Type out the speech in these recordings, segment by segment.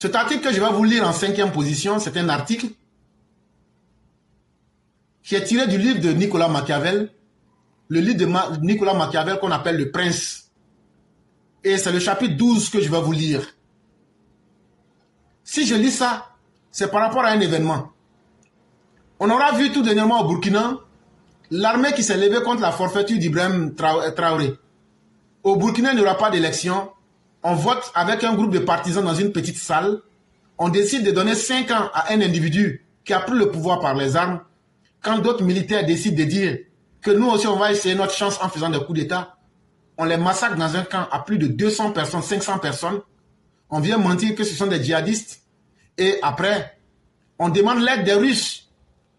Cet article que je vais vous lire en 5e position, c'est un article qui est tiré du livre de Nicolas Machiavel, le livre de Nicolas Machiavel qu'on appelle Le Prince. Et c'est le chapitre 12 que je vais vous lire. Si je lis ça, c'est par rapport à un événement. On aura vu tout dernièrement au Burkina, l'armée qui s'est levée contre la forfaiture d'Ibrahim Traoré. Au Burkina, il n'y aura pas d'élection. On vote avec un groupe de partisans dans une petite salle. On décide de donner 5 ans à un individu qui a pris le pouvoir par les armes. Quand d'autres militaires décident de dire que nous aussi on va essayer notre chance en faisant des coups d'État, on les massacre dans un camp à plus de 200 personnes, 500 personnes. On vient mentir que ce sont des djihadistes. Et après, on demande l'aide des Russes.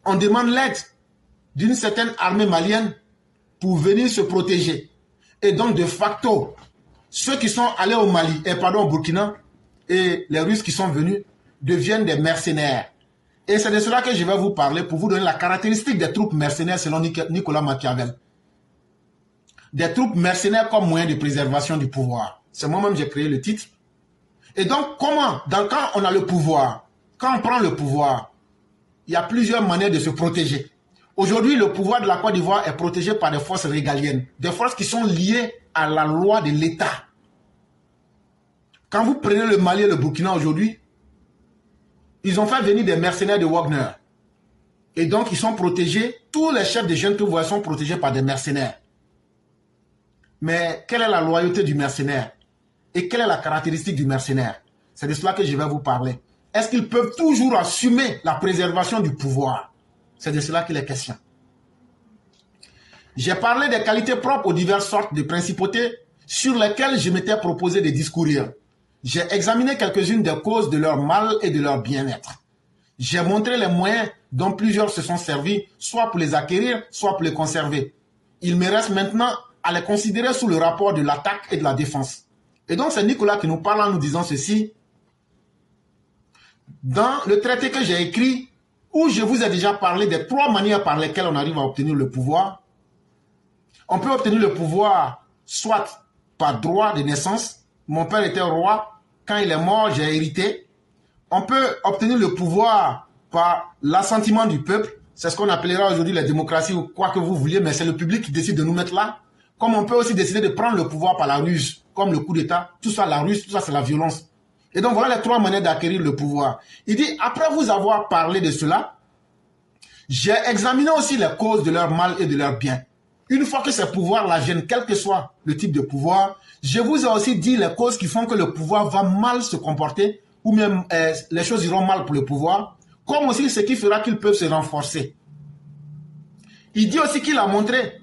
On demande l'aide d'une certaine armée malienne pour venir se protéger. Et donc, de facto, ceux qui sont allés au Mali, au Burkina, et les Russes qui sont venus, deviennent des mercenaires. Et c'est de cela que je vais vous parler pour vous donner la caractéristique des troupes mercenaires selon Nicolas Machiavel. Des troupes mercenaires comme moyen de préservation du pouvoir. C'est moi-même qui j'ai créé le titre. Et donc, comment, quand on a le pouvoir, quand on prend le pouvoir, il y a plusieurs manières de se protéger. Aujourd'hui, le pouvoir de la Côte d'Ivoire est protégé par des forces régaliennes, des forces qui sont liées à la loi de l'État. Quand vous prenez le Mali et le Burkina aujourd'hui, ils ont fait venir des mercenaires de Wagner. Et donc, ils sont protégés, tous les chefs de jeunes que vous voyez sont protégés par des mercenaires. Mais quelle est la loyauté du mercenaire? Et quelle est la caractéristique du mercenaire? C'est de cela que je vais vous parler. Est-ce qu'ils peuvent toujours assumer la préservation du pouvoir? C'est de cela qu'il est question. J'ai parlé des qualités propres aux diverses sortes de principautés sur lesquelles je m'étais proposé de discourir. J'ai examiné quelques-unes des causes de leur mal et de leur bien-être. J'ai montré les moyens dont plusieurs se sont servis, soit pour les acquérir, soit pour les conserver. Il me reste maintenant à les considérer sous le rapport de l'attaque et de la défense. Et donc c'est Nicolas qui nous parle en nous disant ceci. Dans le traité que j'ai écrit, où je vous ai déjà parlé des 3 manières par lesquelles on arrive à obtenir le pouvoir. On peut obtenir le pouvoir soit par droit de naissance. Mon père était roi. Quand il est mort, j'ai hérité. On peut obtenir le pouvoir par l'assentiment du peuple. C'est ce qu'on appellera aujourd'hui la démocratie ou quoi que vous vouliez, mais c'est le public qui décide de nous mettre là. Comme on peut aussi décider de prendre le pouvoir par la ruse, comme le coup d'État. Tout ça, la ruse, tout ça, c'est la violence. Et donc, voilà les 3 manières d'acquérir le pouvoir. Il dit, après vous avoir parlé de cela, j'ai examiné aussi les causes de leur mal et de leur bien. Une fois que ces pouvoirs-là gênent, quel que soit le type de pouvoir, je vous ai aussi dit les causes qui font que le pouvoir va mal se comporter, ou même les choses iront mal pour le pouvoir, comme aussi ce qui fera qu'ils peuvent se renforcer. Il dit aussi qu'il a montré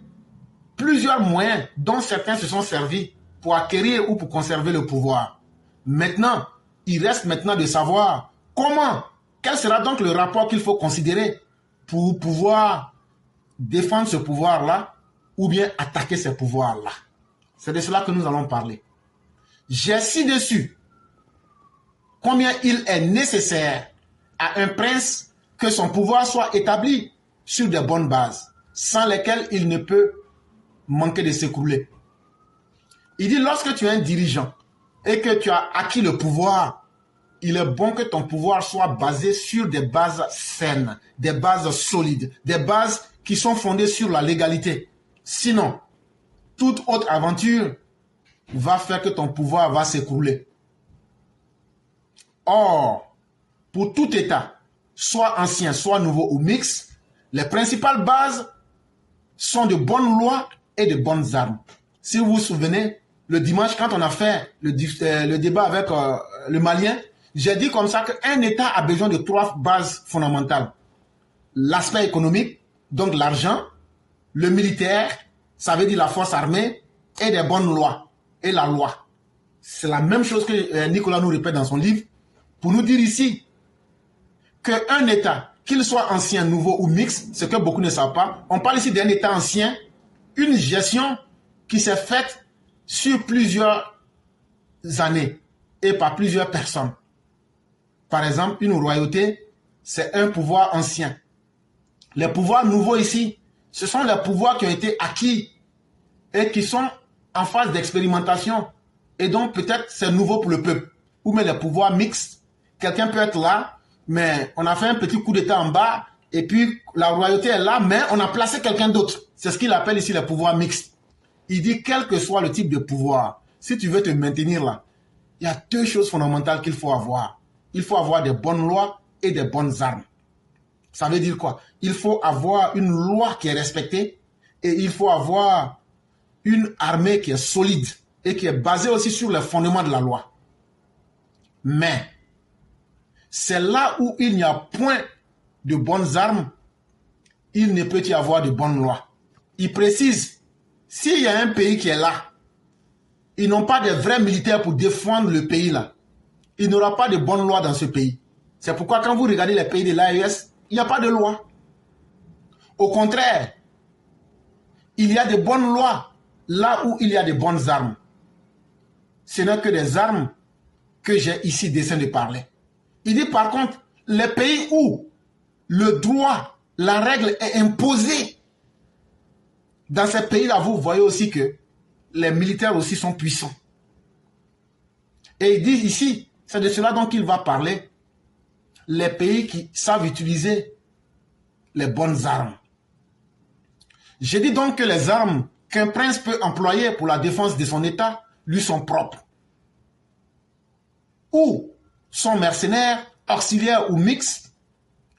plusieurs moyens dont certains se sont servis pour acquérir ou pour conserver le pouvoir. Maintenant, il reste maintenant de savoir comment, quel sera donc le rapport qu'il faut considérer pour pouvoir défendre ce pouvoir-là ou bien attaquer ce pouvoir-là. C'est de cela que nous allons parler. J'ai ci-dessus combien il est nécessaire à un prince que son pouvoir soit établi sur de bonnes bases, sans lesquelles il ne peut manquer de s'écrouler. Il dit, lorsque tu es un dirigeant et que tu as acquis le pouvoir, il est bon que ton pouvoir soit basé sur des bases saines, des bases solides, des bases qui sont fondées sur la légalité. Sinon, toute autre aventure va faire que ton pouvoir va s'écrouler. Or, pour tout État, soit ancien, soit nouveau ou mixte, les principales bases sont de bonnes lois et de bonnes armes. Si vous vous souvenez, le dimanche, quand on a fait le débat avec le Malien, j'ai dit comme ça qu'un État a besoin de 3 bases fondamentales. L'aspect économique, donc l'argent, le militaire, ça veut dire la force armée, et des bonnes lois, et la loi. C'est la même chose que Nicolas nous répète dans son livre, pour nous dire ici qu'un État, qu'il soit ancien, nouveau ou mixte, ce que beaucoup ne savent pas, on parle ici d'un État ancien, une gestion qui s'est faite sur plusieurs années et par plusieurs personnes. Par exemple, une royauté, c'est un pouvoir ancien. Les pouvoirs nouveaux ici, ce sont les pouvoirs qui ont été acquis et qui sont en phase d'expérimentation. Et donc, peut-être, c'est nouveau pour le peuple. Ou même les pouvoirs mixtes, quelqu'un peut être là, mais on a fait un petit coup d'état en bas, et puis la royauté est là, mais on a placé quelqu'un d'autre. C'est ce qu'il appelle ici le pouvoir mixte. Il dit, quel que soit le type de pouvoir, si tu veux te maintenir là, il y a deux choses fondamentales qu'il faut avoir. Il faut avoir des bonnes lois et des bonnes armes. Ça veut dire quoi? Il faut avoir une loi qui est respectée et il faut avoir une armée qui est solide et qui est basée aussi sur les fondements de la loi. Mais c'est là où il n'y a point de bonnes armes, il ne peut y avoir de bonnes lois. Il précise, s'il y a un pays qui est là, ils n'ont pas de vrais militaires pour défendre le pays là. Il n'y aura pas de bonnes lois dans ce pays. C'est pourquoi quand vous regardez les pays de l'AES, il n'y a pas de loi. Au contraire, il y a de bonnes lois là où il y a de bonnes armes. Ce n'est que des armes que j'ai ici dessein de parler. Il dit par contre, les pays où le droit, la règle est imposée, dans ces pays-là, vous voyez aussi que les militaires aussi sont puissants. Et il dit ici, c'est de cela dont il va parler, les pays qui savent utiliser les bonnes armes. Je dis donc que les armes qu'un prince peut employer pour la défense de son État lui sont propres. Ou sont mercenaires, auxiliaires ou mixtes,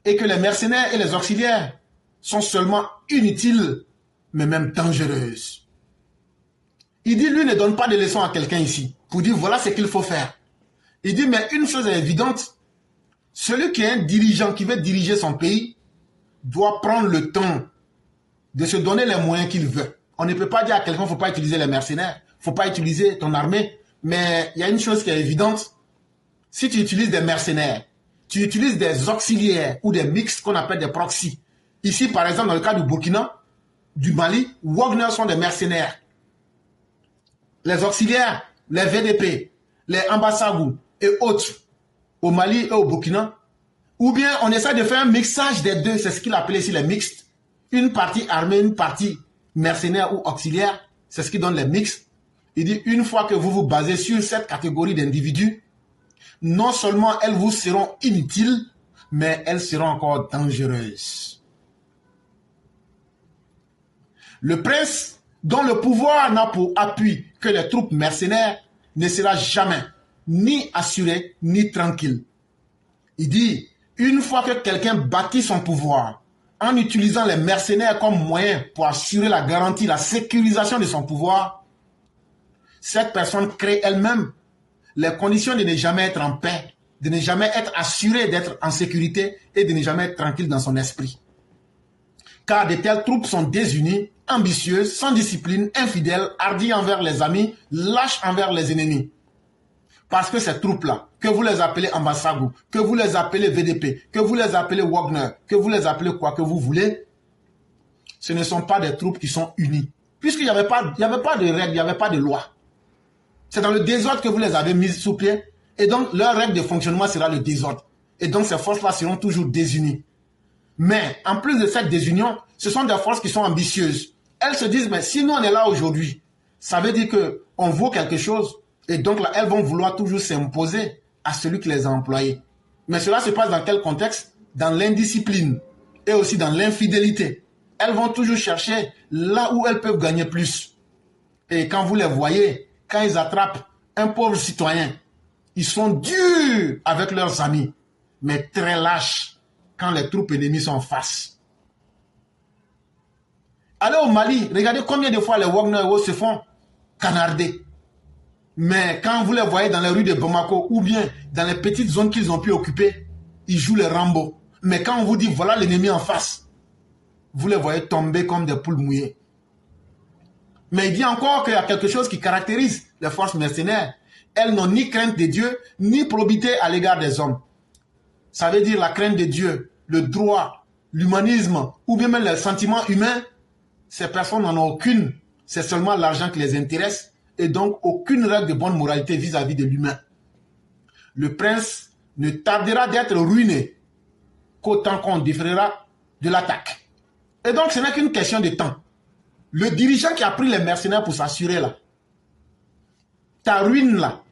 et que les mercenaires et les auxiliaires sont seulement inutiles, mais même dangereuses. Il dit, lui ne donne pas de leçons à quelqu'un ici, pour dire voilà ce qu'il faut faire. Il dit, mais une chose est évidente, celui qui est un dirigeant, qui veut diriger son pays, doit prendre le temps de se donner les moyens qu'il veut. On ne peut pas dire à quelqu'un, il ne faut pas utiliser les mercenaires, il ne faut pas utiliser ton armée, mais il y a une chose qui est évidente, si tu utilises des mercenaires, tu utilises des auxiliaires ou des mixtes qu'on appelle des proxys. Ici, par exemple, dans le cas du Burkina, du Mali, Wagner sont des mercenaires. Les auxiliaires, les VDP, les Ambassadou et autres, au Mali et au Burkina, ou bien on essaie de faire un mixage des deux, c'est ce qu'il appelait ici les mixtes. Une partie armée, une partie mercenaire ou auxiliaire, c'est ce qui donne les mixtes. Il dit, une fois que vous vous basez sur cette catégorie d'individus, non seulement elles vous seront inutiles, mais elles seront encore dangereuses. Le prince, dont le pouvoir n'a pour appui que les troupes mercenaires, ne sera jamais ni assuré ni tranquille. Il dit, une fois que quelqu'un bâtit son pouvoir, en utilisant les mercenaires comme moyen pour assurer la garantie, la sécurisation de son pouvoir, cette personne crée elle-même les conditions de ne jamais être en paix, de ne jamais être assuré d'être en sécurité et de ne jamais être tranquille dans son esprit. Car de telles troupes sont désunies, ambitieuses, sans discipline, infidèles, hardies envers les amis, lâches envers les ennemis. Parce que ces troupes-là, que vous les appelez Ambassadou, que vous les appelez VDP, que vous les appelez Wagner, que vous les appelez quoi que vous voulez, ce ne sont pas des troupes qui sont unies. Puisqu'il n'y avait pas de règles, il n'y avait pas de loi. C'est dans le désordre que vous les avez mises sous pied. Et donc, leur règle de fonctionnement sera le désordre. Et donc, ces forces-là seront toujours désunies. Mais, en plus de cette désunion, ce sont des forces qui sont ambitieuses. Elles se disent, mais si nous, on est là aujourd'hui, ça veut dire qu'on vaut quelque chose. Et donc, là, elles vont vouloir toujours s'imposer à celui qui les a employés. Mais cela se passe dans quel contexte? Dans l'indiscipline et aussi dans l'infidélité. Elles vont toujours chercher là où elles peuvent gagner plus. Et quand vous les voyez, quand ils attrapent un pauvre citoyen, ils sont durs avec leurs amis, mais très lâches quand les troupes ennemies sont en face. Allez au Mali, regardez combien de fois les Wagner se font canarder. Mais quand vous les voyez dans les rues de Bamako ou bien dans les petites zones qu'ils ont pu occuper, ils jouent les Rambo. Mais quand on vous dit voilà l'ennemi en face, vous les voyez tomber comme des poules mouillées. Mais il dit encore qu'il y a quelque chose qui caractérise les forces mercenaires. Elles n'ont ni crainte de Dieu, ni probité à l'égard des hommes. Ça veut dire la crainte de Dieu, le droit, l'humanisme, ou bien même les sentiments humains. Ces personnes n'en ont aucune. C'est seulement l'argent qui les intéresse. Et donc, aucune règle de bonne moralité vis-à-vis de l'humain. Le prince ne tardera d'être ruiné qu'autant qu'on différera de l'attaque. Et donc, ce n'est qu'une question de temps. Le dirigeant qui a pris les mercenaires pour s'assurer là, ta ruine là,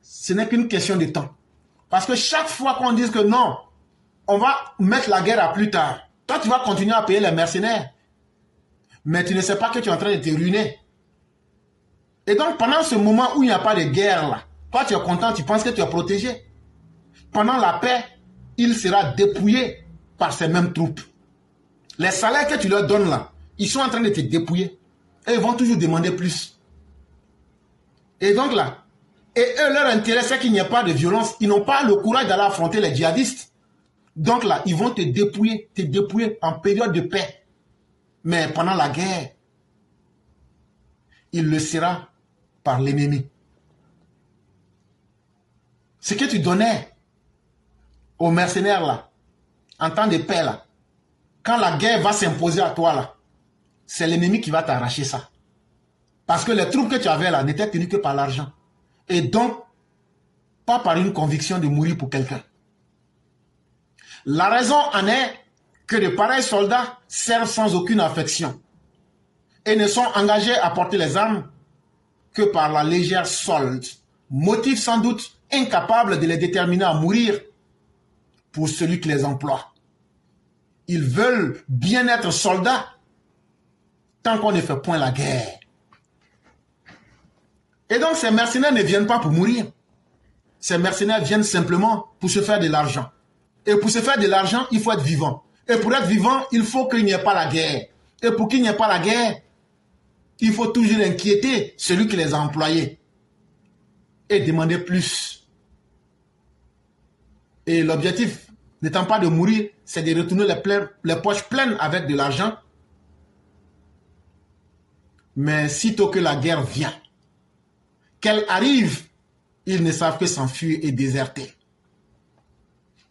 ce n'est qu'une question de temps. Parce que chaque fois qu'on dise que non, on va mettre la guerre à plus tard, toi tu vas continuer à payer les mercenaires. Mais tu ne sais pas que tu es en train de te ruiner. Et donc pendant ce moment où il n'y a pas de guerre là, toi tu es content, tu penses que tu es protégé. Pendant la paix, il sera dépouillé par ces mêmes troupes. Les salaires que tu leur donnes là, ils sont en train de te dépouiller. Et ils vont toujours demander plus. Et donc là, et eux, leur intérêt, c'est qu'il n'y ait pas de violence. Ils n'ont pas le courage d'aller affronter les djihadistes. Donc là, ils vont te dépouiller en période de paix. Mais pendant la guerre, il le sera par l'ennemi. Ce que tu donnais aux mercenaires là, en temps de paix là, quand la guerre va s'imposer à toi là, c'est l'ennemi qui va t'arracher ça. Parce que les troupes que tu avais là n'étaient tenues que par l'argent. Et donc, pas par une conviction de mourir pour quelqu'un. La raison en est que de pareils soldats servent sans aucune affection et ne sont engagés à porter les armes que par la légère solde, motif sans doute incapable de les déterminer à mourir pour celui qui les emploie. Ils veulent bien être soldats tant qu'on ne fait point la guerre. Et donc ces mercenaires ne viennent pas pour mourir. Ces mercenaires viennent simplement pour se faire de l'argent. Et pour se faire de l'argent, il faut être vivant. Et pour être vivant, il faut qu'il n'y ait pas la guerre. Et pour qu'il n'y ait pas la guerre, il faut toujours inquiéter celui qui les a employés. Et demander plus. Et l'objectif n'étant pas de mourir, c'est de retourner les poches pleines avec de l'argent. Mais sitôt que la guerre vient, qu'elle arrive, ils ne savent que s'enfuir et déserter.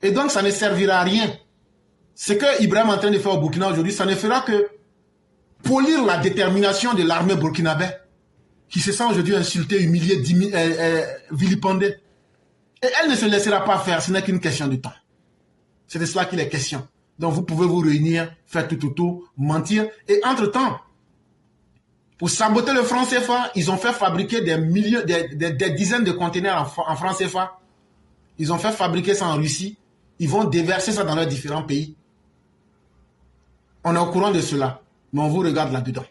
Et donc, ça ne servira à rien. Ce que Ibrahim est en train de faire au Burkina aujourd'hui, ça ne fera que polir la détermination de l'armée burkinabé, qui se sent aujourd'hui insultée, humiliée, vilipendée. Et elle ne se laissera pas faire, ce n'est qu'une question de temps. C'est de cela qu'il est question. Donc, vous pouvez vous réunir, faire tout, mentir. Et entre-temps, pour saboter le franc CFA, ils ont fait fabriquer des dizaines de conteneurs en franc CFA. Ils ont fait fabriquer ça en Russie. Ils vont déverser ça dans leurs différents pays. On est au courant de cela, mais on vous regarde là-dedans.